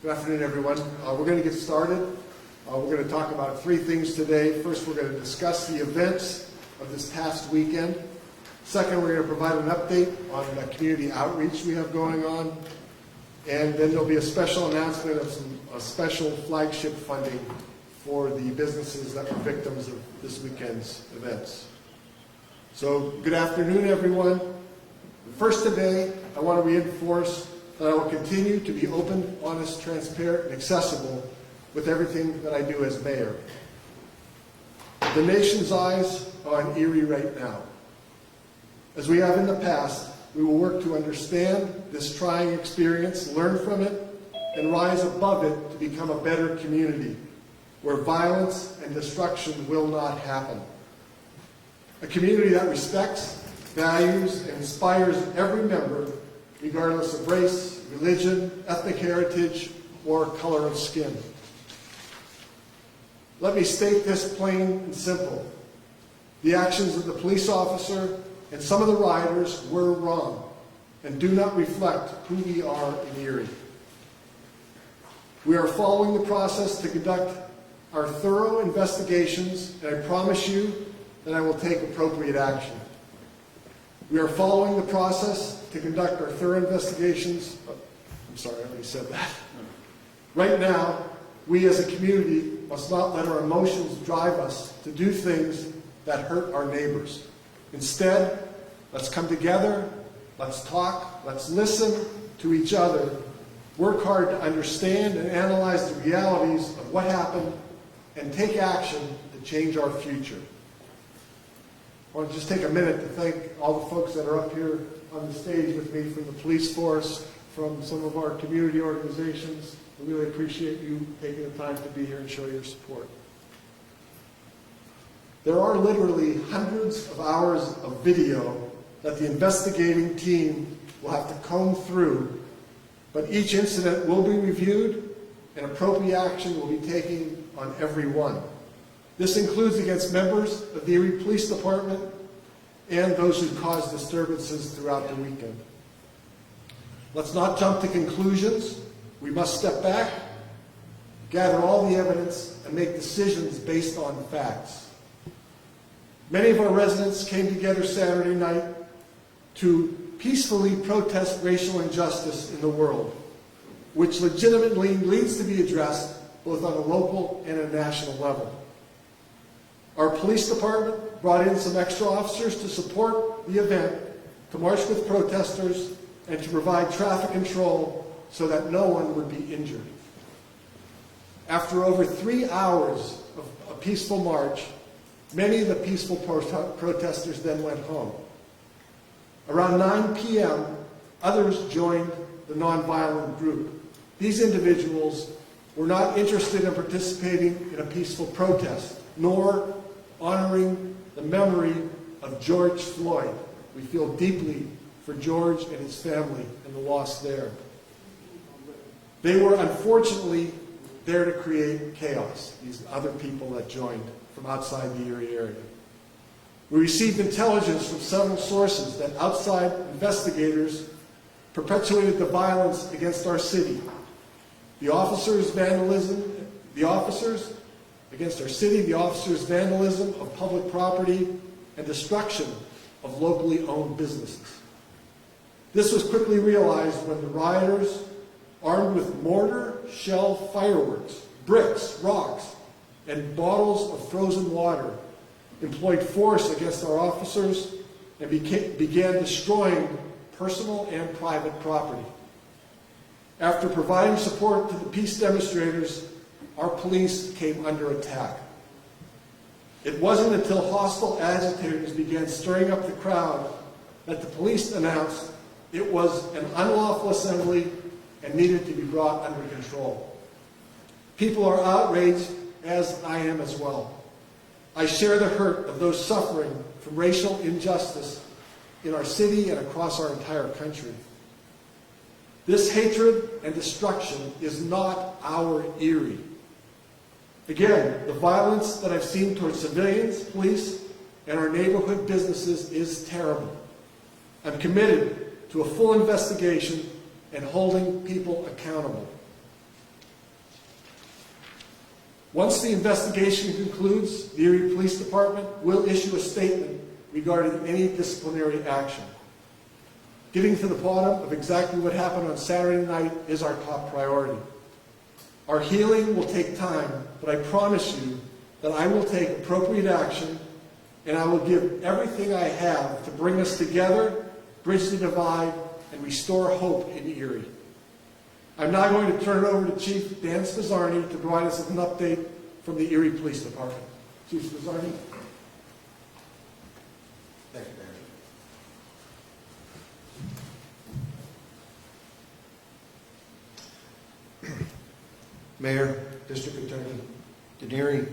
Good afternoon, everyone. We're going to get started. We're going to talk about three things today. First, we're going to discuss the events of this past weekend. Second, we're going to provide an update on the community outreach we have going on. And then there'll be a special announcement of a special flagship funding for the businesses that were victims of this weekend's events. So, good afternoon, everyone. First today, I want to reinforce that I will continue to be open, honest, transparent, and accessible with everything that I do as mayor. The nation's eyes are on Erie right now. As we have in the past, we will work to understand this trying experience, learn from it, and rise above it to become a better community where violence and destruction will not happen. A community that respects, values, and inspires every member, regardless of race, religion, ethnic heritage, or color of skin. Let me state this plain and simple. The actions of the police officer and some of the rioters were wrong and do not reflect who we are in Erie. We are following the process to conduct our thorough investigations, and I promise you that I will take appropriate action. We are following the process to conduct our thorough investigations. I'm sorry, I already said that. Right now, we as a community must not let our emotions drive us to do things that hurt our neighbors. Instead, let's come together, let's talk, let's listen to each other, work hard to understand and analyze the realities of what happened, and take action to change our future. I want to just take a minute to thank all the folks that are up here on the stage with me from the police force, from some of our community organizations. I really appreciate you taking the time to be here and show your support. There are literally hundreds of hours of video that the investigating team will have to comb through, but each incident will be reviewed and appropriate action will be taken on every one. This includes against members of the Erie Police Department and those who caused disturbances throughout the weekend. Let's not jump to conclusions. We must step back, gather all the evidence, and make decisions based on facts. Many of our residents came together Saturday night to peacefully protest racial injustice in the world, which legitimately needs to be addressed both on a local and a national level. Our police department brought in some extra officers to support the event, to march with protesters, and to provide traffic control so that no one would be injured. After over 3 hours of a peaceful march, many of the peaceful protesters then went home. Around 9 p.m., others joined the nonviolent group. These individuals were not interested in participating in a peaceful protest, nor honoring the memory of George Floyd. We feel deeply for George and his family and the loss there. They were unfortunately there to create chaos, these other people that joined from outside the Erie area. We received intelligence from several sources that outside investigators perpetuated the violence against our city. The officers' vandalism of public property, and destruction of locally owned businesses. This was quickly realized when the rioters, armed with mortar, shell fireworks, bricks, rocks, and bottles of frozen water, employed force against our officers and began destroying personal and private property. After providing support to the peace demonstrators, our police came under attack. It wasn't until hostile agitators began stirring up the crowd that the police announced it was an unlawful assembly and needed to be brought under control. People are outraged, as I am as well. I share the hurt of those suffering from racial injustice in our city and across our entire country. This hatred and destruction is not our Erie. Again, the violence that I've seen towards civilians, police, and our neighborhood businesses is terrible. I'm committed to a full investigation and holding people accountable. Once the investigation concludes, the Erie Police Department will issue a statement regarding any disciplinary action. Getting to the bottom of exactly what happened on Saturday night is our top priority. Our healing will take time, but I promise you that I will take appropriate action, and I will give everything I have to bring us together, bridge the divide, and restore hope in Erie. I'm now going to turn it over to Chief Dan Spizarny to provide us with an update from the Erie Police Department. Chief Spizarny. Thank you, Mayor. Mayor, District Attorney Dennery,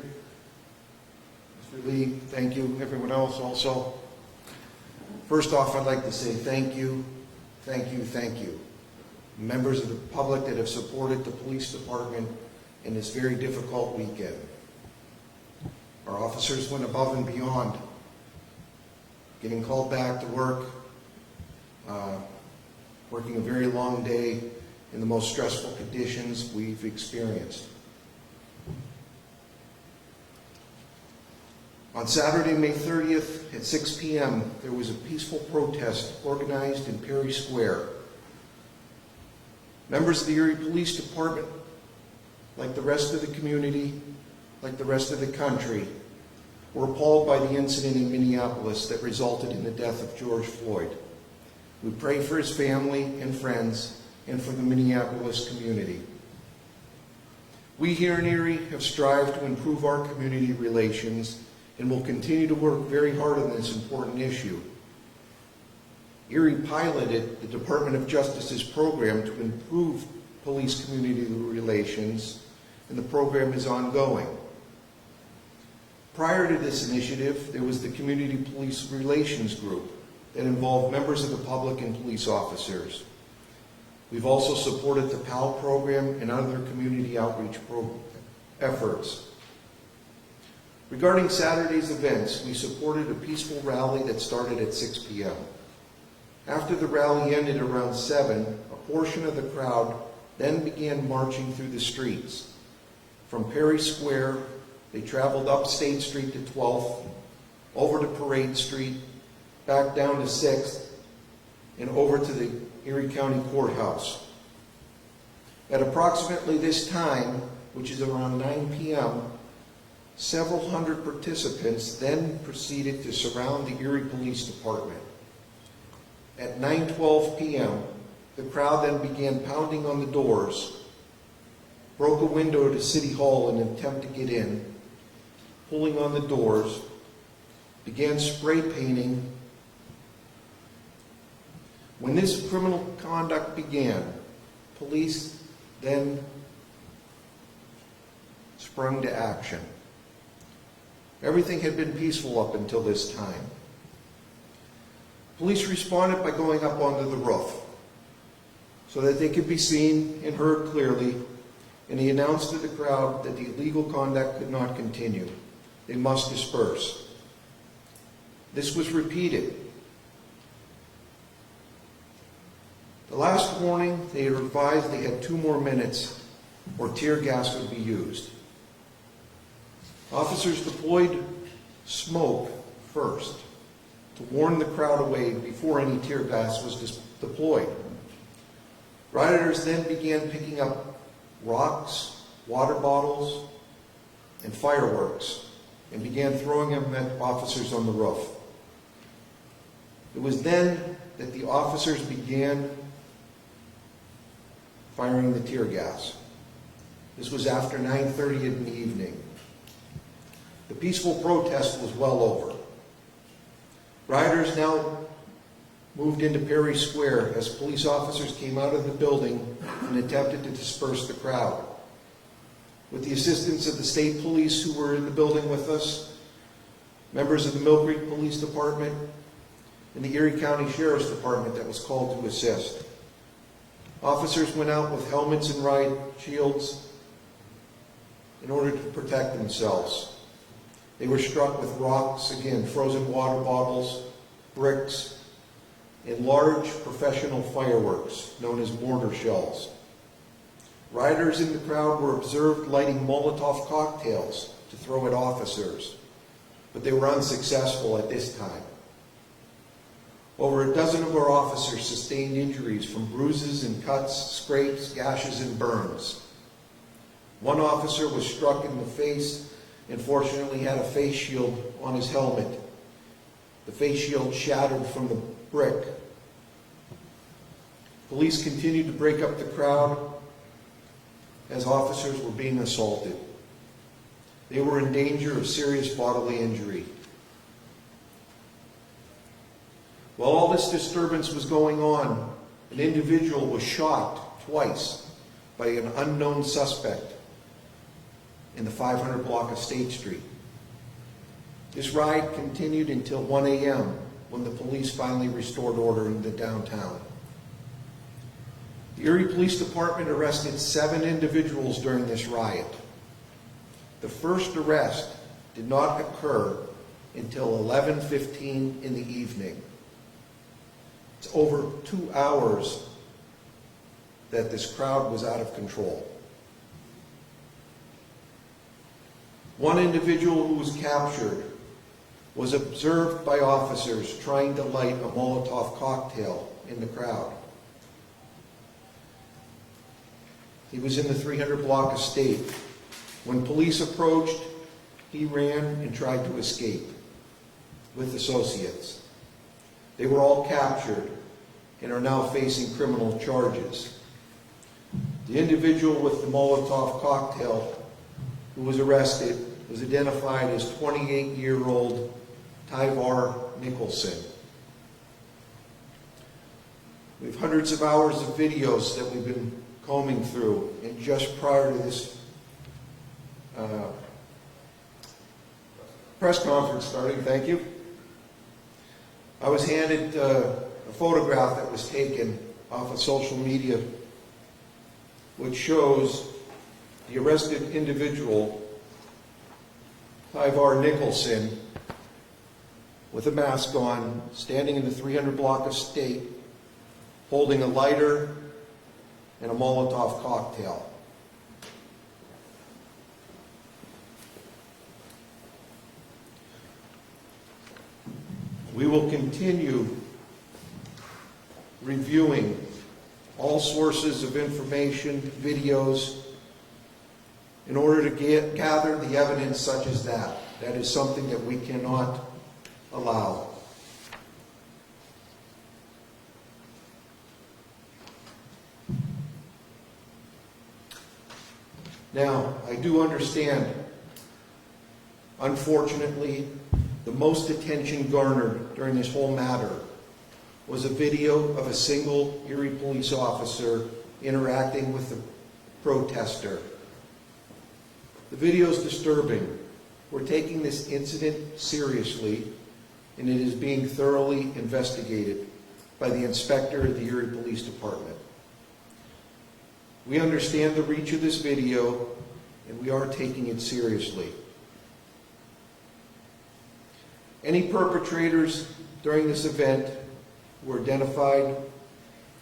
Mr. Lee, thank you. Everyone else also. First off, I'd like to say thank you, thank you, thank you. Members of the public that have supported the police department in this very difficult weekend. Our officers went above and beyond, getting called back to work, working a very long day in the most stressful conditions we've experienced. On Saturday, May 30th at 6 p.m., there was a peaceful protest organized in Perry Square. Members of the Erie Police Department, like the rest of the community, like the rest of the country, were appalled by the incident in Minneapolis that resulted in the death of George Floyd. We pray for his family and friends and for the Minneapolis community. We here in Erie have strived to improve our community relations and will continue to work very hard on this important issue. Erie piloted the Department of Justice's program to improve police-community relations, and the program is ongoing. Prior to this initiative, there was the Community Police Relations Group that involved members of the public and police officers. We've also supported the PAL program and other community outreach efforts. Regarding Saturday's events, we supported a peaceful rally that started at 6 p.m. After the rally ended around 7, a portion of the crowd then began marching through the streets. From Perry Square, they traveled up State Street to 12th, over to Parade Street, back down to 6th, and over to the Erie County Courthouse. At approximately this time, which is around 9 p.m., several hundred participants then proceeded to surround the Erie Police Department. At 9:12 p.m., the crowd then began pounding on the doors, broke a window to City Hall in an attempt to get in, pulling on the doors, began spray painting. When this criminal conduct began, police then sprung to action. Everything had been peaceful up until this time. Police responded by going up onto the roof so that they could be seen and heard clearly, and he announced to the crowd that the illegal conduct could not continue. They must disperse. This was repeated. The last warning, they advised they had 2 more minutes or tear gas would be used. Officers deployed smoke first to warn the crowd away before any tear gas was deployed. Rioters then began picking up rocks, water bottles, and fireworks and began throwing them at officers on the roof. It was then that the officers began firing the tear gas. This was after 9:30 in the evening. The peaceful protest was well over. Rioters now moved into Perry Square as police officers came out of the building and attempted to disperse the crowd. With the assistance of the state police who were in the building with us, members of the Mill Creek Police Department, and the Erie County Sheriff's Department that was called to assist. Officers went out with helmets and riot shields in order to protect themselves. They were struck with rocks, again, frozen water bottles, bricks, and large professional fireworks known as mortar shells. Rioters in the crowd were observed lighting Molotov cocktails to throw at officers, but they were unsuccessful at this time. Over a dozen of our officers sustained injuries from bruises and cuts, scrapes, gashes, and burns. One officer was struck in the face and fortunately had a face shield on his helmet. The face shield shattered from the brick. Police continued to break up the crowd as officers were being assaulted. They were in danger of serious bodily injury. While all this disturbance was going on, an individual was shot twice by an unknown suspect in the 500 block of State Street. This riot continued until 1 a.m. when the police finally restored order in the downtown. The Erie Police Department arrested 7 individuals during this riot. The first arrest did not occur until 11:15 in the evening. It's over 2 hours that this crowd was out of control. One individual who was captured was observed by officers trying to light a Molotov cocktail in the crowd. He was in the 300 block of State. When police approached, he ran and tried to escape with associates. They were all captured and are now facing criminal charges. The individual with the Molotov cocktail who was arrested was identified as 28-year-old Tyvar Nicholson. We have hundreds of hours of videos that we've been combing through, and just prior to this press conference starting, thank you, I was handed a photograph that was taken off of social media which shows the arrested individual, Tyvar Nicholson, with a mask on, standing in the 300 block of State, holding a lighter and a Molotov cocktail. We will continue reviewing all sources of information, videos, in order to gather the evidence such as that. That is something that we cannot allow. Now, I do understand, unfortunately, the most attention garnered during this whole matter was a video of a single Erie police officer interacting with a protester. The video is disturbing. We're taking this incident seriously, and it is being thoroughly investigated by the inspector of the Erie Police Department. We understand the reach of this video, and we are taking it seriously. Any perpetrators during this event who are identified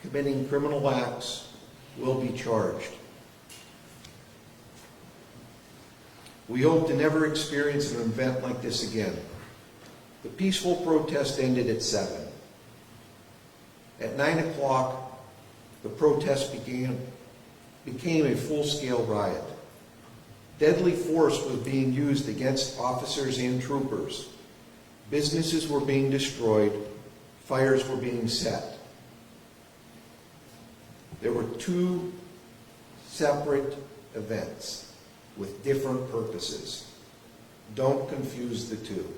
committing criminal acts will be charged. We hope to never experience an event like this again. The peaceful protest ended at 7. At 9 o'clock, the protest became a full-scale riot. Deadly force was being used against officers and troopers. Businesses were being destroyed. Fires were being set. There were 2 separate events with different purposes. Don't confuse the 2.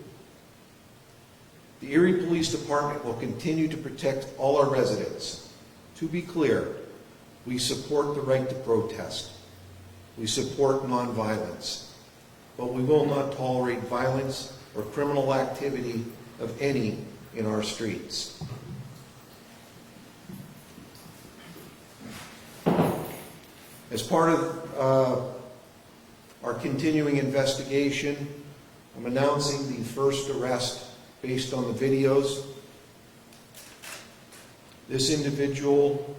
The Erie Police Department will continue to protect all our residents. To be clear, we support the right to protest. We support nonviolence. But we will not tolerate violence or criminal activity of any in our streets. As part of our continuing investigation, I'm announcing the first arrest based on the videos. This individual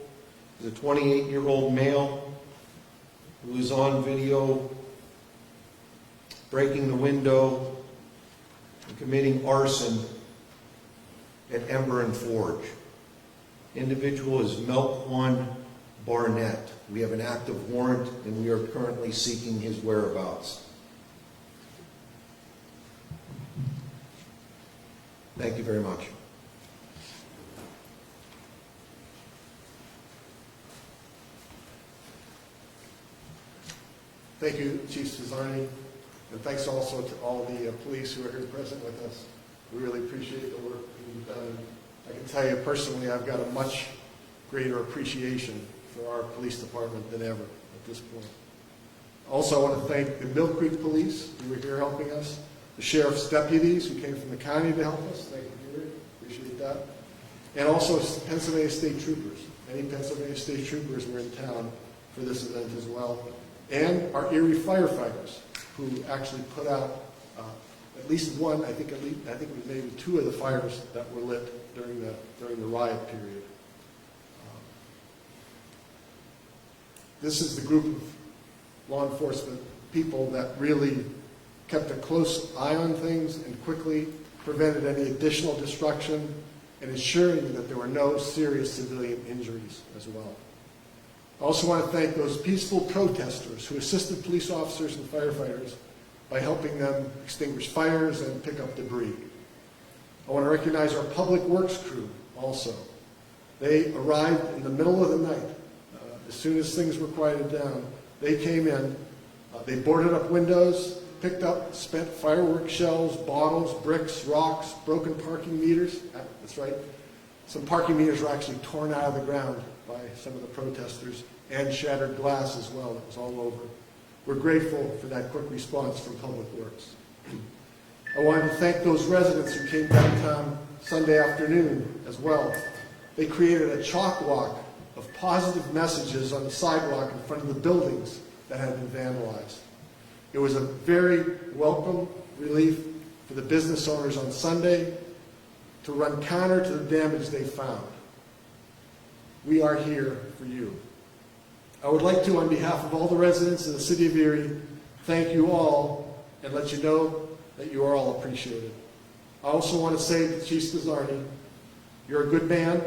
is a 28-year-old male who is on video breaking the window and committing arson at Ember and Forge. Individual is Melquan Barnett. We have an active warrant and we are currently seeking his whereabouts. Thank you very much. Thank you, Chief Spizarny, and thanks also to all the police who are here present with us. We really appreciate the work that you've done. I can tell you personally, I've got a much greater appreciation for our police department than ever at this point. Also, I want to thank the Mill Creek Police who were here helping us, the sheriff's deputies who came from the county to help us. Thank you, Erie. Appreciate that. And also Pennsylvania State Troopers. Any Pennsylvania State Troopers were in town for this event as well. And our Erie firefighters who actually put out at least one, I think it was maybe two of the fires that were lit during the riot period. This is the group of law enforcement people that really kept a close eye on things and quickly prevented any additional destruction and ensuring that there were no serious civilian injuries as well. I also want to thank those peaceful protesters who assisted police officers and firefighters by helping them extinguish fires and pick up debris. I want to recognize our public works crew also. They arrived in the middle of the night. As soon as things were quieted down, they came in, they boarded up windows, picked up spent fireworks shells, bottles, bricks, rocks, broken parking meters. That's right. Some parking meters were actually torn out of the ground by some of the protesters, and shattered glass as well. It was all over. We're grateful for that quick response from Public Works. I wanted to thank those residents who came downtown Sunday afternoon as well. They created a chalk walk of positive messages on the sidewalk in front of the buildings that had been vandalized. It was a very welcome relief for the business owners on Sunday to run counter to the damage they found. We are here for you. I would like to, on behalf of all the residents of the City of Erie, thank you all and let you know that you are all appreciated. I also want to say to Chief Spizarny, you're a good man,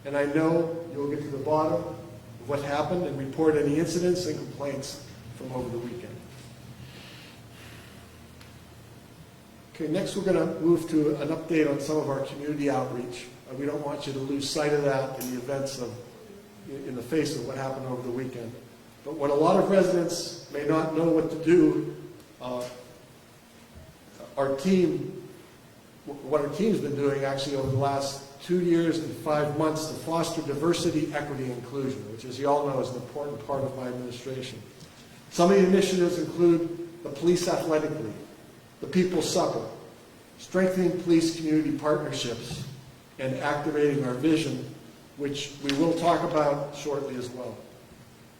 and I know you'll get to the bottom of what happened and report any incidents and complaints from over the weekend. Okay, next we're going to move to an update on some of our community outreach. We don't want you to lose sight of that in the events of, in the face of what happened over the weekend. But what a lot of residents may not know what to do, what our team's been doing actually over the last 2 years and 5 months to foster diversity, equity, and inclusion, which, as you all know, is an important part of my administration. Some of the initiatives include the Police Athletic League, the People's Supper, strengthening police community partnerships, and activating our vision, which we will talk about shortly as well.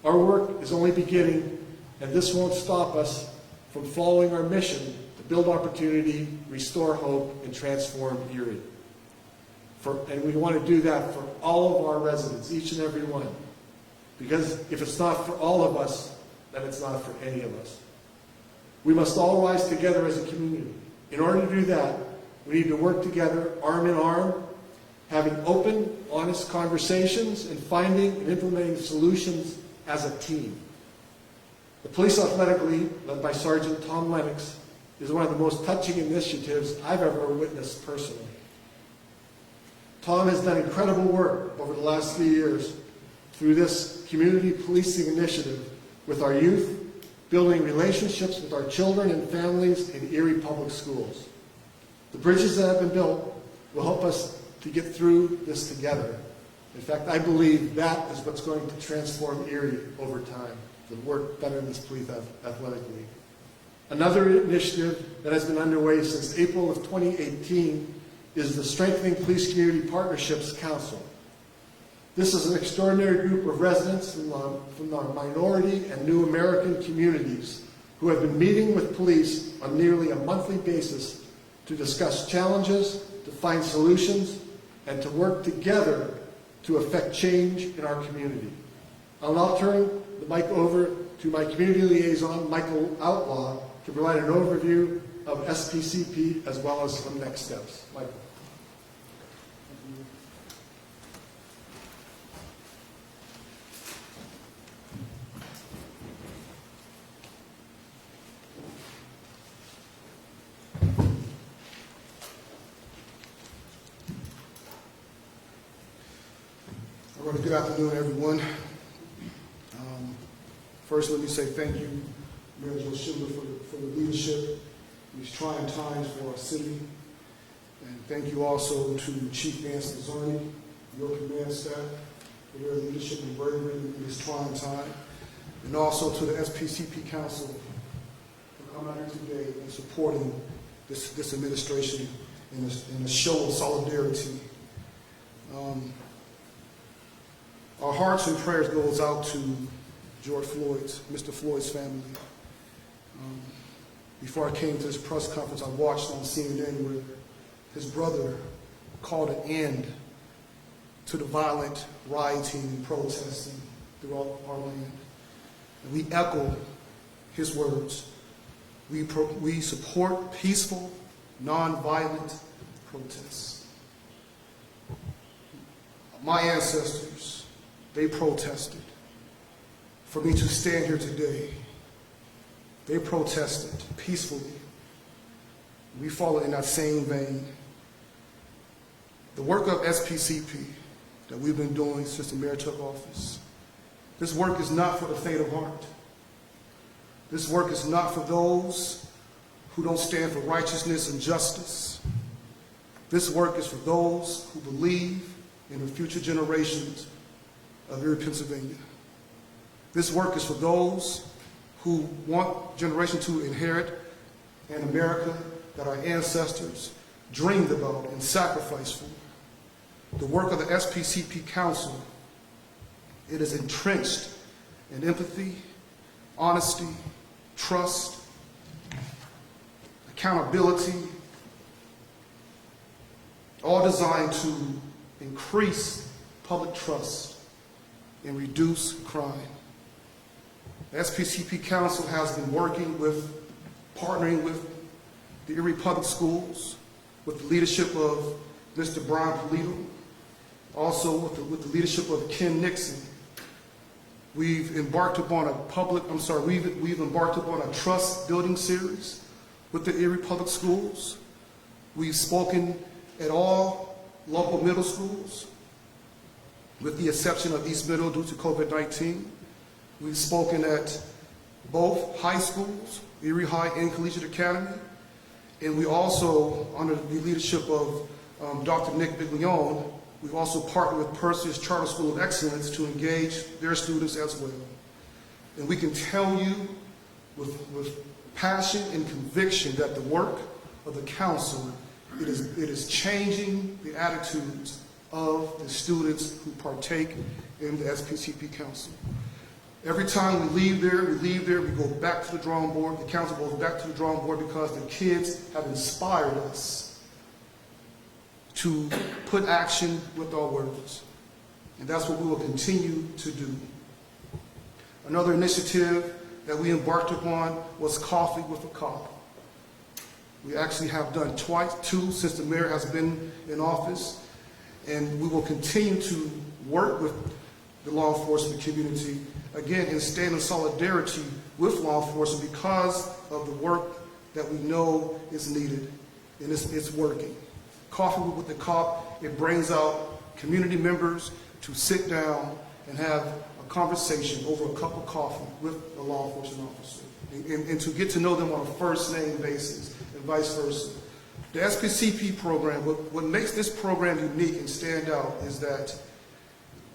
Our work is only beginning, and this won't stop us from following our mission to build opportunity, restore hope, and transform Erie. And we want to do that for all of our residents, each and every one. Because if it's not for all of us, then it's not for any of us. We must all rise together as a community. In order to do that, we need to work together, arm in arm, having open, honest conversations, and finding and implementing solutions as a team. The Police Athletic League, led by Sergeant Tom Lennox, is one of the most touching initiatives I've ever witnessed personally. Tom has done incredible work over the last few years through this community policing initiative with our youth, building relationships with our children and families in Erie Public Schools. The bridges that have been built will help us to get through this together. In fact, I believe that is what's going to transform Erie over time, the work done in this Police Athletic League. Another initiative that has been underway since April of 2018 is the Strengthening Police Community Partnerships Council. This is an extraordinary group of residents from the minority and new American communities who have been meeting with police on nearly a monthly basis to discuss challenges, to find solutions, and to work together to affect change in our community. I'll now turn the mic over to my community liaison, Michael Outlaw, to provide an overview of SPCP as well as some next steps. Michael. All right, good afternoon, everyone. First, let me say thank you, Mayor Joe Schember, for the leadership in these trying times for our city. And thank you also to Chief Dan Spizarny, your command staff, for their leadership and bravery in this trying time. And also to the SPCP Council for coming out here today and supporting this administration in a show of solidarity. Our hearts and prayers goes out to Mr. Floyd's family. Before I came to this press conference, I watched on CNN where his brother called an end to the violent rioting and protesting throughout our land. And we echo his words. We support peaceful, nonviolent protests. My ancestors, they protested. For me to stand here today, they protested peacefully. We follow in that same vein. The work of SPCP that we've been doing since the mayor took office, this work is not for the faint of heart. This work is not for those who don't stand for righteousness and justice. This work is for those who believe in the future generations of Erie, Pennsylvania. This work is for those who want generation to inherit an America that our ancestors dreamed about and sacrificed for. The work of the SPCP Council, it is entrenched in empathy, honesty, trust, accountability, all designed to increase public trust and reduce crime. The SPCP Council has been partnering with the Erie Public Schools, with the leadership of Mr. Brian Polito, also with the leadership of Ken Nixon. We've embarked upon we've embarked upon a trust building series with the Erie Public Schools. We've spoken at all local middle schools, with the exception of East Middle due to COVID-19. We've spoken at both high schools, Erie High and Collegiate Academy, and we also, under the leadership of Dr. Nick Biglione, we've also partnered with Perseus Charter School of Excellence to engage their students as well. And we can tell you with passion and conviction that the work of the council, it is changing the attitudes of the students who partake in the SPCP Council. Every time we leave there, we go back to the drawing board. The council goes back to the drawing board because the kids have inspired us to put action with our words. And that's what we will continue to do. Another initiative that we embarked upon was Coffee with a Cop. We actually have done two since the mayor has been in office, and we will continue to work with the law enforcement community, again, and stand in solidarity with law enforcement because of the work that we know is needed, and it's working. Coffee with the Cop, it brings out community members to sit down and have a conversation over a cup of coffee with a law enforcement officer, and to get to know them on a first name basis and vice versa. The SPCP program, what makes this program unique and stand out is that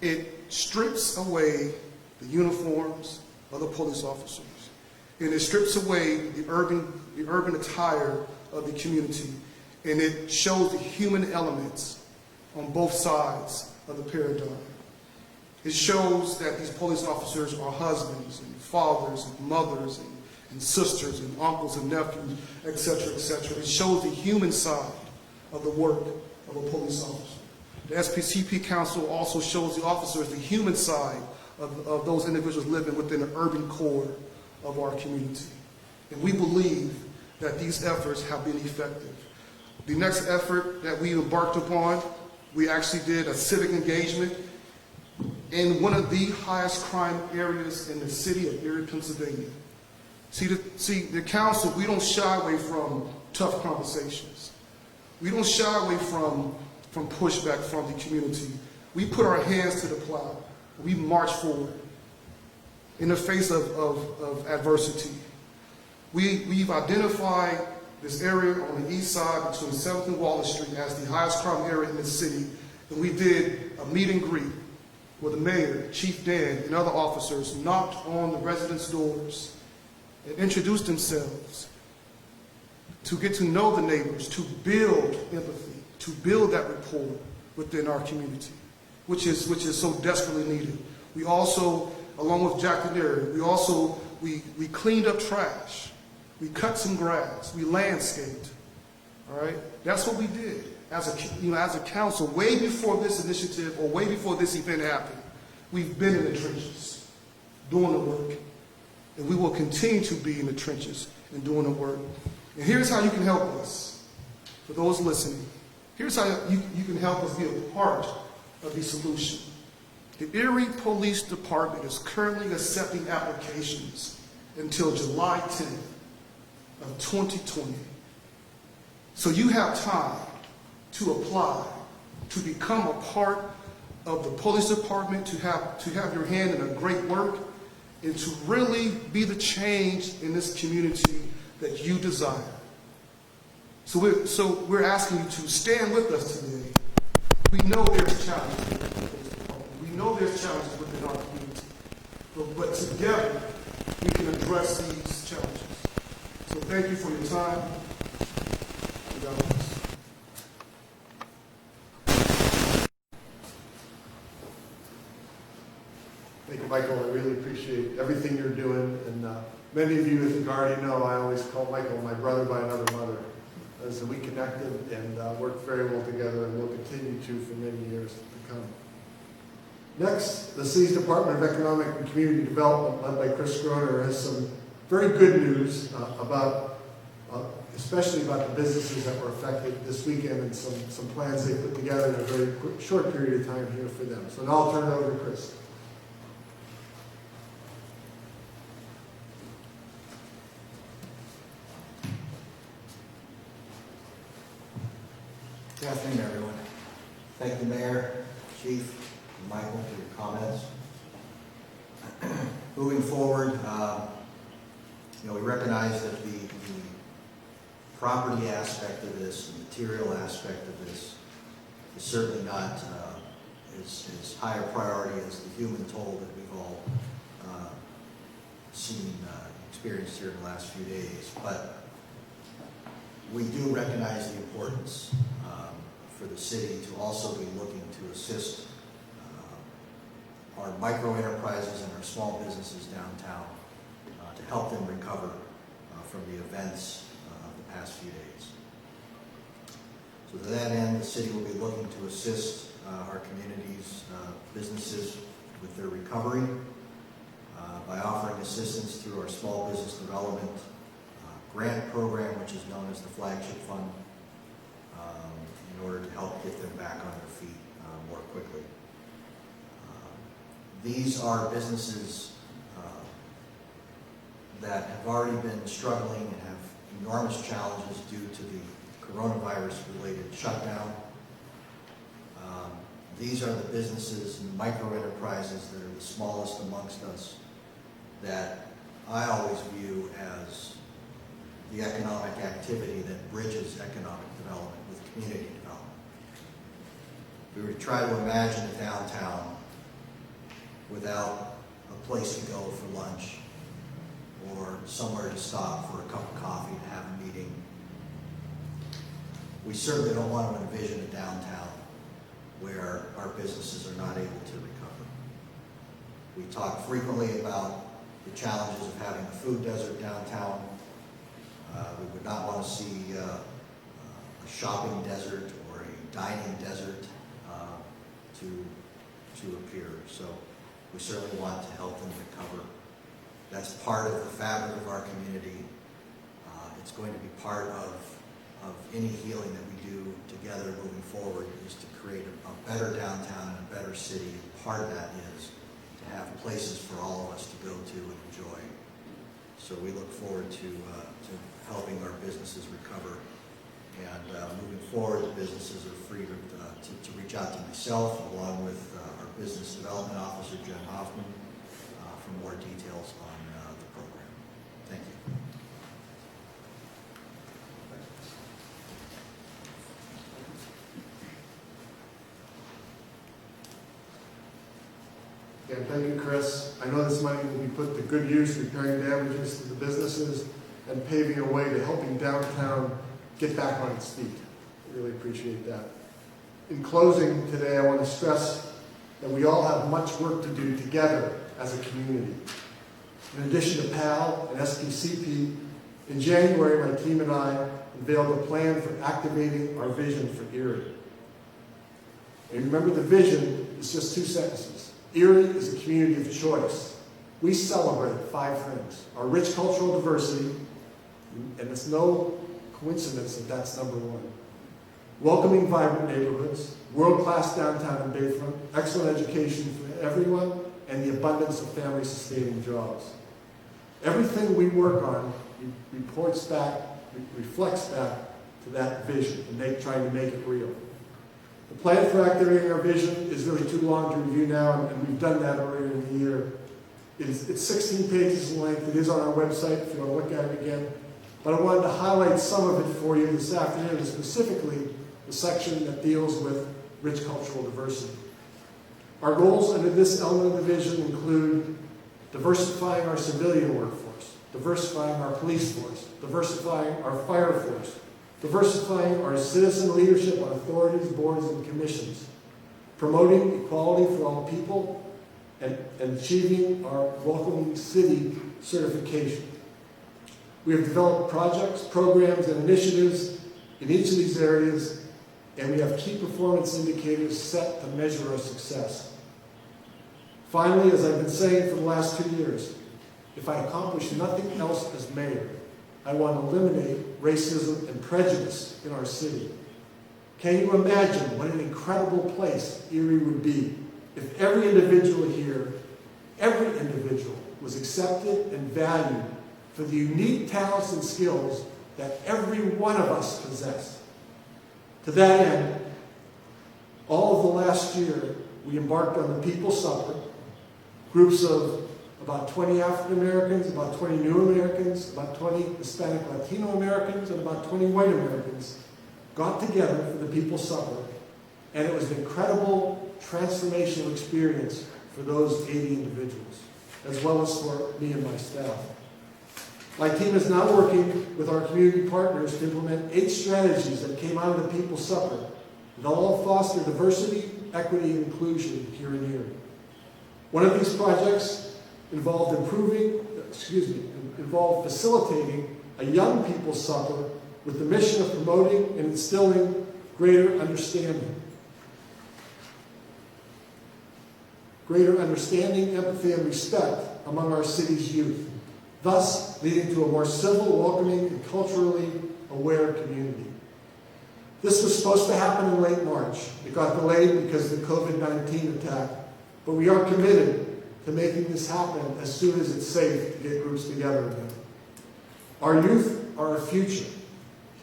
it strips away the uniforms of the police officers, and it strips away the urban attire of the community, and it shows the human elements on both sides of the paradigm. It shows that these police officers are husbands and fathers and mothers and sisters and uncles and nephews, etc., etc. It shows the human side of the work of a police officer. The SPCP Council also shows the officers the human side of those individuals living within the urban core of our community. And we believe that these efforts have been effective. The next effort that we embarked upon, we actually did a civic engagement in one of the highest crime areas in the city of Erie, Pennsylvania. See, the council, we don't shy away from tough conversations. We don't shy away from pushback from the community. We put our hands to the plow. We march forward in the face of adversity. We've identified this area on the east side between 7th and Wallace Street as the highest crime area in the city. And we did a meet and greet where the mayor, Chief Dan, and other officers knocked on the residents' doors and introduced themselves to get to know the neighbors, to build empathy, to build that rapport within our community, which is so desperately needed. We also, along with Jack and Erie, we cleaned up trash. We cut some grass. We landscaped. All right, that's what we did as a council. Way before this initiative or way before this event happened, we've been in the trenches, doing the work, and we will continue to be in the trenches and doing the work. And here's how you can help us. For those listening, here's how you can help us be a part of the solution. The Erie Police Department is currently accepting applications until July 10th of 2020. So you have time to apply, to become a part of the police department, to have your hand in a great work, and to really be the change in this community that you desire. So we're asking you to stand with us today. We know there's challenges within the police department. We know there's challenges within our community. But together, we can address these challenges. So thank you for your time. God bless. Thank you, Michael. I really appreciate everything you're doing. And many of you, I think, already know I always call Michael my brother by another mother. So we connected and worked very well together, and will continue to for many years to come. Next, the city's Department of Economic and Community Development, led by Chris Groner, has some very good news especially about the businesses that were affected this weekend, and some plans they put together in a very short period of time here for them. So now I'll turn it over to Chris. Good afternoon, everyone. Thank you, Mayor, Chief, and Michael, for your comments. Moving forward, we recognize that the property aspect of this, the material aspect of this, is certainly not as high a priority as the human toll that we've all seen, experienced here in the last few days. But we do recognize the importance for the city to also be looking to assist our micro enterprises and our small businesses downtown to help them recover from the events of the past few days. So to that end, the city will be looking to assist our community's businesses with their recovery by offering assistance through our small business development grant program, which is known as the Flagship Fund, in order to help get them back on their feet more quickly. These are businesses that have already been struggling and have enormous challenges due to the coronavirus-related shutdown. These are the businesses and micro enterprises that are the smallest amongst us that I always view as the economic activity that bridges economic development with community development. If we were to try to imagine a downtown without a place to go for lunch or somewhere to stop for a cup of coffee to have a meeting, we certainly don't want to envision a downtown where our businesses are not able to recover. We talk frequently about the challenges of having a food desert downtown. We would not want to see a shopping desert or a dining desert to appear. So we certainly want to help them recover. That's part of the fabric of our community. It's going to be part of any healing that we do together moving forward, is to create a better downtown and a better city. Part of that is to have places for all of us to go to and enjoy. So we look forward to helping our businesses recover. And moving forward, the businesses are free to reach out to myself, along with our Business Development Officer, Jen Hoffman, for more details on the program. Thank you. Again, thank you, Chris. I know this money will be put to good use, repairing damages to the businesses and paving a way to helping downtown get back on its feet. I really appreciate that. In closing today, I want to stress that we all have much work to do together as a community. In addition to PAL and SPCP, in January, my team and I unveiled a plan for activating our vision for Erie. And remember, the vision is just 2 sentences. Erie is a community of choice. We celebrate 5 things: our rich cultural diversity, and it's no coincidence that that's number 1. Welcoming, vibrant neighborhoods, world-class downtown and bayfront, excellent education for everyone, and the abundance of family-sustaining jobs. Everything we work on reflects back to that vision and trying to make it real. The plan for activating our vision is really too long to review now, and we've done that earlier in the year. It's 16 pages in length. It is on our website if you want to look at it again. But I wanted to highlight some of it for you this afternoon, specifically the section that deals with rich cultural diversity. Our goals under this element of the vision include diversifying our civilian workforce, diversifying our police force, diversifying our fire force, diversifying our citizen leadership on authorities, boards, and commissions, promoting equality for all people, and achieving our welcoming city certification. We have developed projects, programs, and initiatives in each of these areas, and we have key performance indicators set to measure our success. Finally, as I've been saying for the last 2 years, if I accomplish nothing else as mayor, I want to eliminate racism and prejudice in our city. Can you imagine what an incredible place Erie would be if every individual here, every individual, was accepted and valued for the unique talents and skills that every one of us possess? To that end, all of the last year, we embarked on the People's Supper. Groups of about 20 African Americans, about 20 New Americans, about 20 Hispanic Latino Americans, and about 20 white Americans got together for the People's Supper, and it was an incredible transformational experience for those 80 individuals, as well as for me and my staff. My team is now working with our community partners to implement 8 strategies that came out of the People's Supper that all foster diversity, equity, and inclusion here in Erie. One of these projects involved facilitating a young people's supper with the mission of promoting and instilling greater understanding, empathy, and respect among our city's youth, thus leading to a more civil, welcoming, and culturally aware community. This was supposed to happen in late March. It got delayed because of the COVID-19 attack, but we are committed to making this happen as soon as it's safe to get groups together again. Our youth are our future.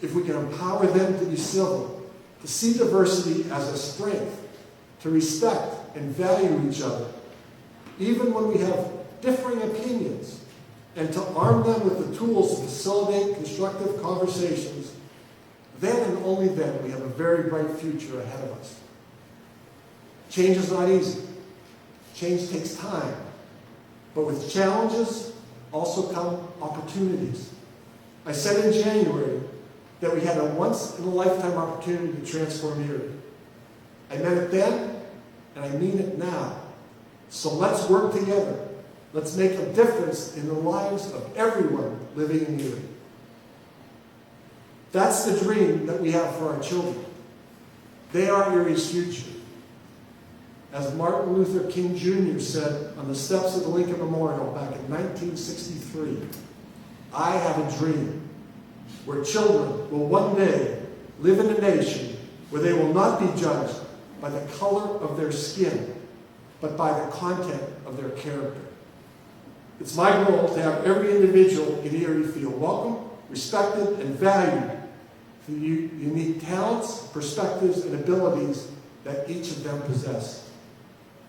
If we can empower them to be civil, to see diversity as a strength, to respect and value each other, even when we have differing opinions, and to arm them with the tools to facilitate constructive conversations, then and only then we have a very bright future ahead of us. Change is not easy. Change takes time. But with challenges also come opportunities. I said in January that we had a once-in-a-lifetime opportunity to transform Erie. I meant it then, and I mean it now. So let's work together. Let's make a difference in the lives of everyone living in Erie. That's the dream that we have for our children. They are Erie's future. As Martin Luther King Jr. said on the steps of the Lincoln Memorial back in 1963, I have a dream where children will one day live in a nation where they will not be judged by the color of their skin, but by the content of their character. It's my goal to have every individual in Erie feel welcome, respected, and valued for the unique talents, perspectives, and abilities that each of them possess.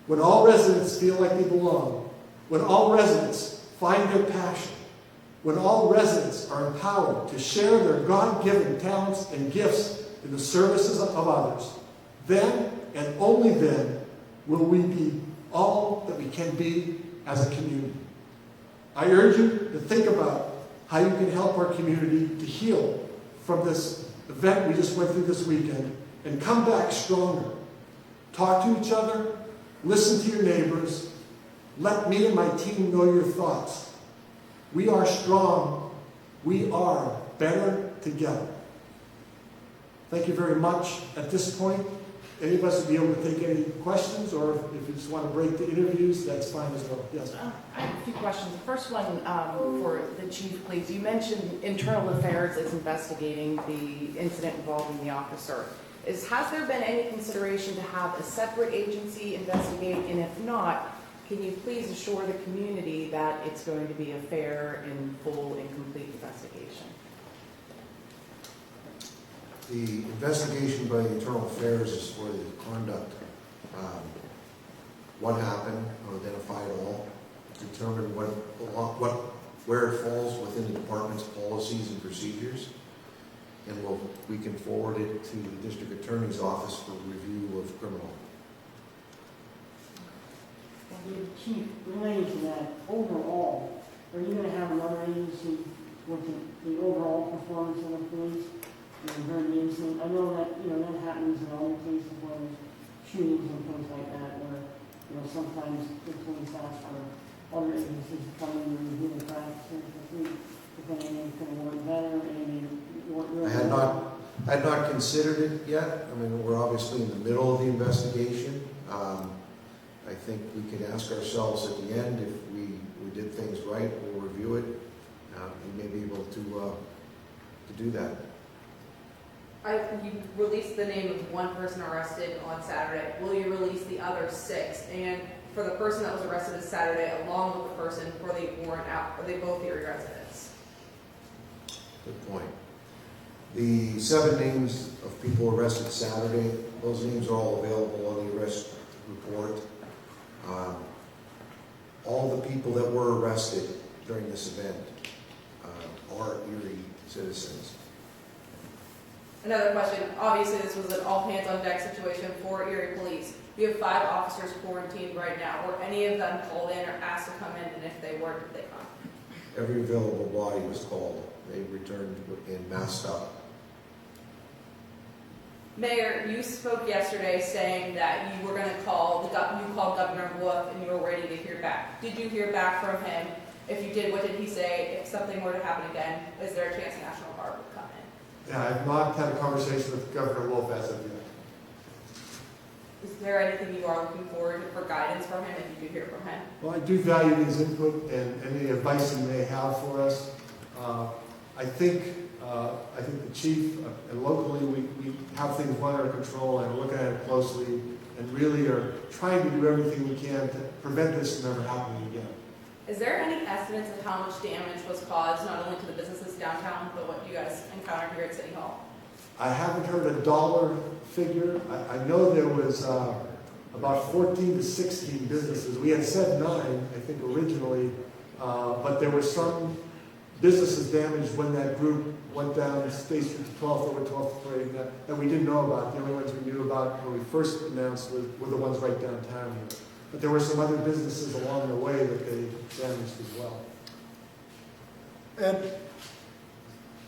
When all residents feel like they belong, when all residents find their passion, when all residents are empowered to share their God-given talents and gifts in the services of others, then and only then will we be all that we can be as a community. I urge you to think about how you can help our community to heal from this event we just went through this weekend and come back stronger. Talk to each other, listen to your neighbors, let me and my team know your thoughts. We are strong. We are better together. Thank you very much. At this point, any of us will be able to take any questions, or if you just want to break the interviews, that's fine as well. Yes. I have a few questions. The first one for the chief, please. You mentioned internal affairs is investigating the incident involving the officer. Has there been any consideration to have a separate agency investigate? And if not, can you please assure the community that it's going to be a fair and full and complete investigation? The investigation by the Internal Affairs is for the conduct. What happened, identify it all, determine where it falls within the department's policies and procedures, and we can forward it to the district attorney's office for review of criminal. Chief, related to that, overall, are you going to have another agency with the overall performance of the police? During the incident, I know that that happens in other cases where there's shootings and things like that, where sometimes the police ask for other agencies to come in and review the practices to see if anything's going to work better, I had not considered it yet. I mean, we're obviously in the middle of the investigation. I think we can ask ourselves at the end if we did things right. We'll review it. We may be able to do that. You released the name of one person arrested on Saturday. Will you release the other 6? And for the person that was arrested this Saturday, along with the person for the warrant out, are they both Erie residents? Good point. The 7 names of people arrested Saturday, those names are all available on the arrest report. All the people that were arrested during this event are Erie citizens. Another question. Obviously, this was an all-hands-on-deck situation for Erie Police. You have 5 officers quarantined right now. Were any of them called in or asked to come in? And if they were, did they come? Every available body was called. They returned and masked up. Mayor, you spoke yesterday saying that you were going to call, you called Governor Wolf and you were ready to hear back. Did you hear back from him? If you did, what did he say? If something were to happen again, is there a chance National Guard would come in? Yeah, I've not had a conversation with Governor Wolf as of yet. Is there anything you are looking forward to for guidance from him if you do hear from him? Well, I do value his input and any advice he may have for us. I think the chief and locally we have things well under control and are looking at it closely and really are trying to do everything we can to prevent this from ever happening again. Is there any estimates of how much damage was caused, not only to the businesses downtown, but what you guys encountered here at City Hall? I haven't heard a dollar figure. I know there was about 14 to 16 businesses. We had said 9, I think, originally, but there were some businesses damaged when that group went down State Street to 12th over 12th Parade that we didn't know about. The only ones we knew about when we first announced were the ones right downtown here. But there were some other businesses along the way that they damaged as well. Ed?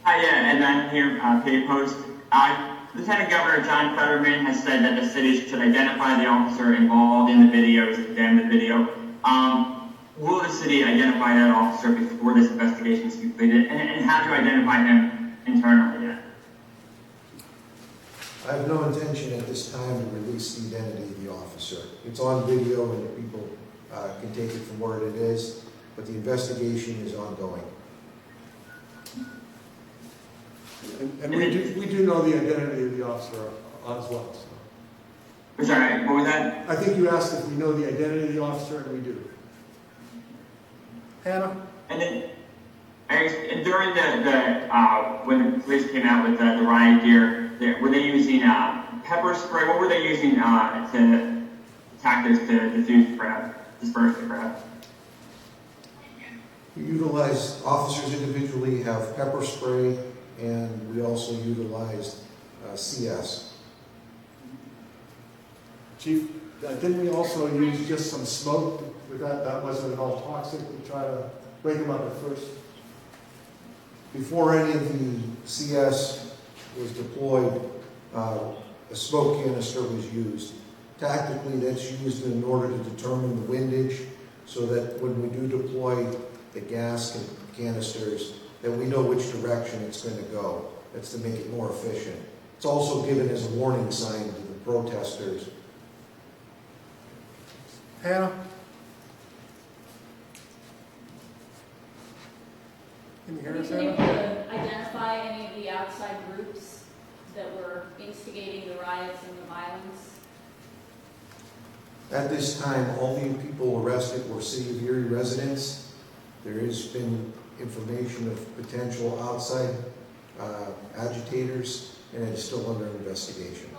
Hi, yeah, and I'm here, Pay Post. Lieutenant Governor John Fetterman has said that the city should identify the officer involved in the videos, examine the video. Will the city identify that officer before this investigation is completed? And how do you identify him internally yet? I have no intention at this time to release the identity of the officer. It's on video and people can take it from where it is, but the investigation is ongoing. And we do know the identity of the officer as well. So. I'm sorry, what was that? I think you asked if we know the identity of the officer, and we do. Hannah? And then, and during when the police came out with the riot gear, were they using pepper spray? What were they using to tactics to disperse the crowd? We utilize, officers individually have pepper spray, and we also utilized CS. Chief, didn't we also use just some smoke? That wasn't at all toxic. We try to wake them up at first. Before any of the CS was deployed, a smoke canister was used. Tactically, that's used in order to determine the windage, so that when we do deploy the gas canisters, that we know which direction it's going to go. That's to make it more efficient. It's also given as a warning sign to the protesters. Hannah? Can you hear us, Have you been Hannah? able to identify any of the outside groups that were instigating the riots and the violence? At this time, all the people arrested were City of Erie residents. There has been information of potential outside agitators, and it's still under investigation.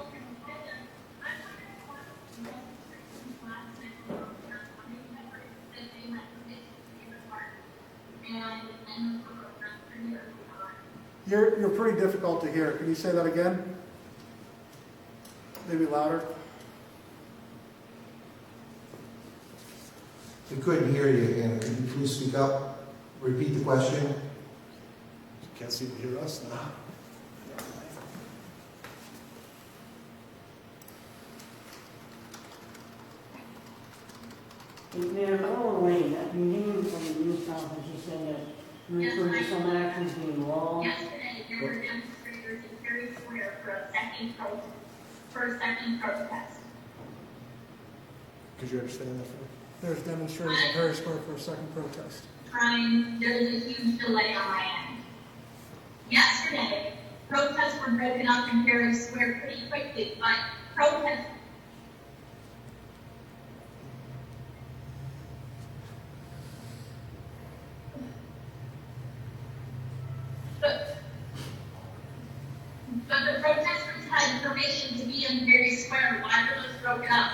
You're pretty difficult to hear. Can you say that again? Maybe louder. We couldn't hear you, Anna. Could you please speak up? Repeat the question. You can't seem to hear us now. Mayor, Earl Wayne, at the beginning of the news conference, you said that you referred to some actions being wrong. Yesterday, there were demonstrators in Erie Square for a second protest. Could you understand that? There's demonstrators in Erie Square for a second protest. There was a huge delay on my end. Yesterday, protests were broken up in Erie Square pretty quickly, but protests But the protesters had permission to be in Erie Square. Why were those broken up?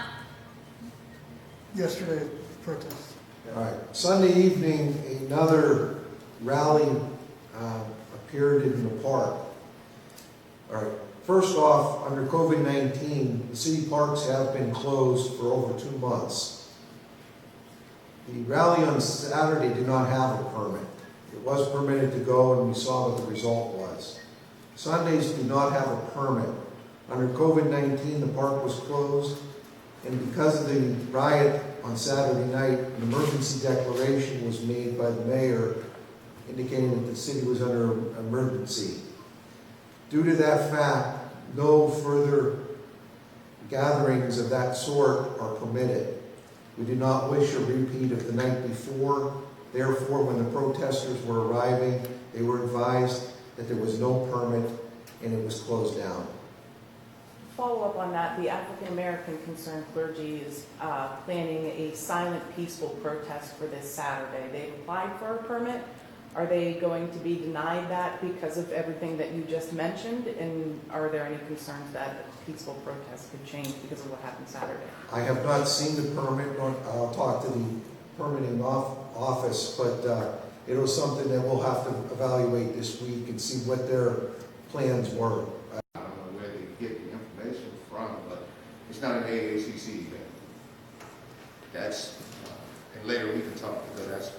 Yesterday, protest. All right. Sunday evening, another rally appeared in the park. All right. First off, under COVID-19, the city parks have been closed for over 2 months. The rally on Saturday did not have a permit. It was permitted to go, and we saw what the result was. Sundays do not have a permit. Under COVID-19, the park was closed, and because of the riot on Saturday night, an emergency declaration was made by the mayor indicating that the city was under emergency. Due to that fact, no further gatherings of that sort are permitted. We do not wish a repeat of the night before. Therefore, when the protesters were arriving, they were advised that there was no permit and it was closed down. Follow up on that, the African American Concerned Clergy is planning a silent, peaceful protest for this Saturday. They've applied for a permit. Are they going to be denied that because of everything that you just mentioned? And are there any concerns that a peaceful protest could change because of what happened Saturday? I have not seen the permit. I'll talk to the permitting office, but it was something that we'll have to evaluate this week and see what their plans were. I don't know where they get the information from, but it's not an AACC event. That's, and later we can talk, because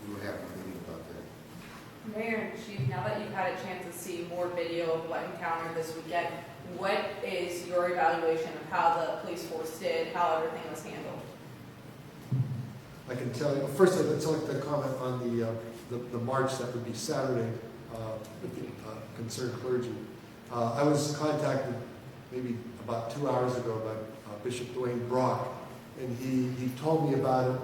we will have a meeting about that. Mayor and Chief, now that you've had a chance to see more video of what encountered this weekend, what is your evaluation of how the police force did, how everything was handled? I can tell you, first I'd like to comment on the march that would be Saturday with the concerned clergy. I was contacted maybe about 2 hours ago by Bishop Dwayne Brock, and he told me about it.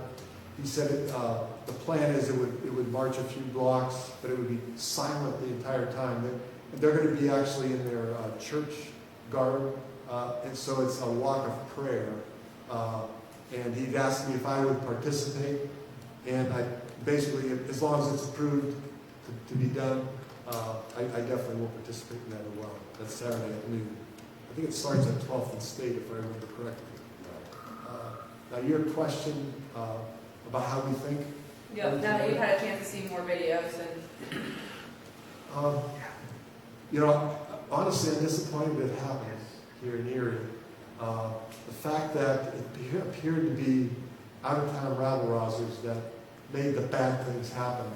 He said the plan is it would march a few blocks, but it would be silent the entire time. They're going to be actually in their church garb, and so it's a walk of prayer. And he'd asked me if I would participate, and I basically, as long as it's approved to be done, I definitely will participate in that as well. That's Saturday at noon. I think it starts at 12th and State, if I remember correctly. Now, your question about how we think. Yeah, now that you've had a chance to see more videos and You know, honestly, I'm disappointed it happened here in Erie. The fact that it appeared to be out-of-town rabble-rousers that made the bad things happen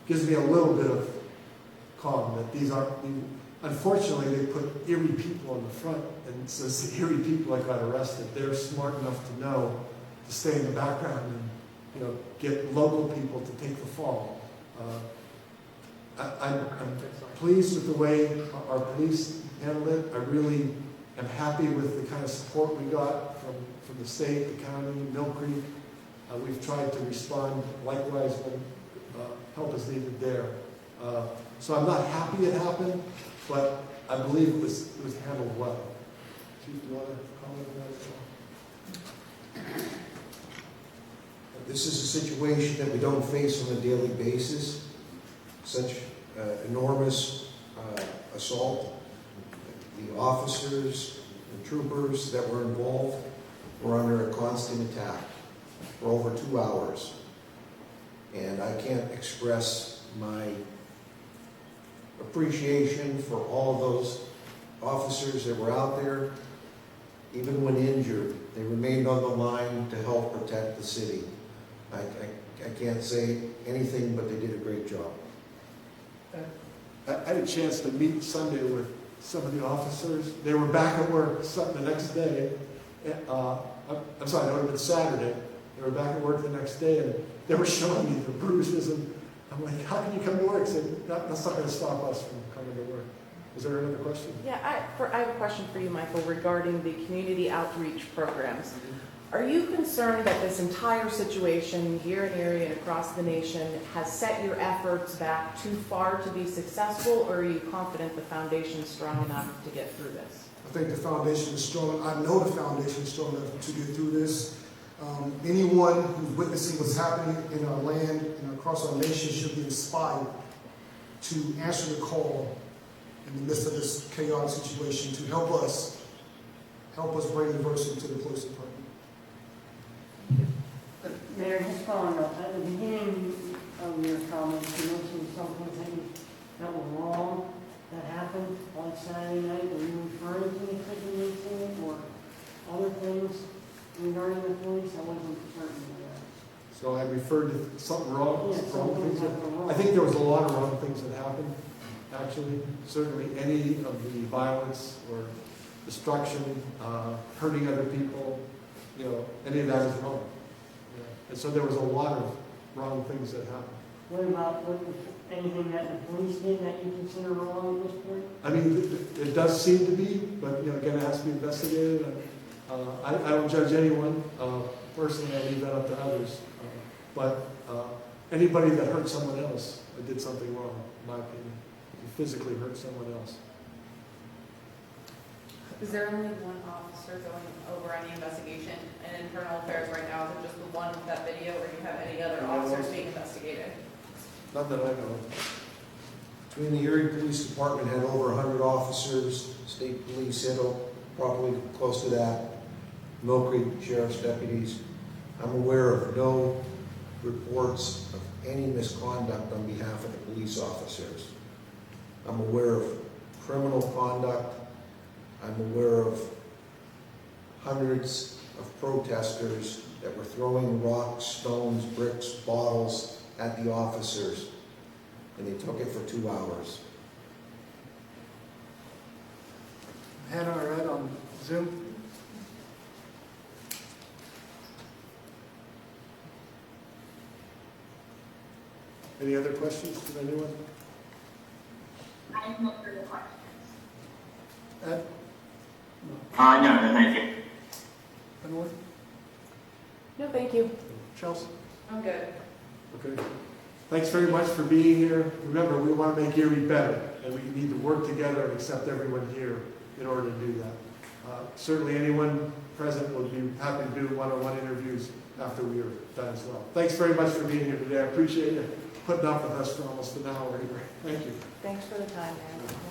gives me a little bit of calm that these aren't. Unfortunately, they put Erie people in the front, and so it's the Erie people that got arrested. They're smart enough to know to stay in the background and get local people to take the fall. I'm pleased with the way our police handled it. I really am happy with the kind of support we got from the state, the county, Mill Creek. We've tried to respond likewise when help is needed there. So I'm not happy it happened, but I believe it was handled well. Chief, do you want to comment on that as well? This is a situation that we don't face on a daily basis. Such enormous assault. The officers and troopers that were involved were under a constant attack for over 2 hours. And I can't express my appreciation for all of those officers that were out there. Even when injured, they remained on the line to help protect the city. I can't say anything, but they did a great job. I had a chance to meet Sunday with some of the officers. They were back at work the next day. I'm sorry, it would have been Saturday. They were back at work the next day, and they were showing me the bruises. And I'm like, how can you come to work? I said, that's not going to stop us from coming to work. Is there another question? Yeah, I have a question for you, Michael, regarding the community outreach programs. Are you concerned that this entire situation here in Erie and across the nation has set your efforts back too far to be successful, or are you confident the foundation is strong enough to get through this? I think the foundation is strong. I know the foundation is strong enough to get through this. Anyone who's witnessing what's happening in our land and across our nation should be inspired to answer the call in the midst of this chaotic situation to help us bring diversity to the police department. Mayor, just following up, at the beginning of your comments, you mentioned some things that were wrong that happened on Saturday night. Were you referring to the prison incident or other things regarding the police? I wasn't certain of that. So I referred to something wrong. Yeah, some things that were wrong. I think there was a lot of wrong things that happened, actually. Certainly any of the violence or destruction, hurting other people, any of that is wrong. Yeah. And so there was a lot of wrong things that happened. What about anything that the police did that you consider wrong at this point? I mean, it does seem to be, but again, it has to be investigated. I don't judge anyone. Personally, I leave that up to others. But anybody that hurt someone else did something wrong, in my opinion. If you physically hurt someone else. Is there only one officer going over any investigation in internal affairs right now? Is it just the one with that video, or do you have any other officers being investigated? Not that I know of. Between the Erie Police Department had over 100 officers, state police had probably close to that, Mill Creek Sheriff's deputies. I'm aware of no reports of any misconduct on behalf of the police officers. I'm aware of criminal conduct. I'm aware of hundreds of protesters that were throwing rocks, stones, bricks, bottles at the officers, and they took it for 2 hours. Hannah, all right, on Zoom? Any other questions from anyone? I have no further questions. Ed? No, thank you. Anyone? No, thank you. Chelsea? I'm good. Okay. Thanks very much for being here. Remember, we want to make Erie better, and we need to work together and accept everyone here in order to do that. Certainly anyone present will be happy to do one-on-one interviews after we are done as well. Thanks very much for being here today. I appreciate you putting up with us for almost an hour here. Thank you. Thanks for the time, man.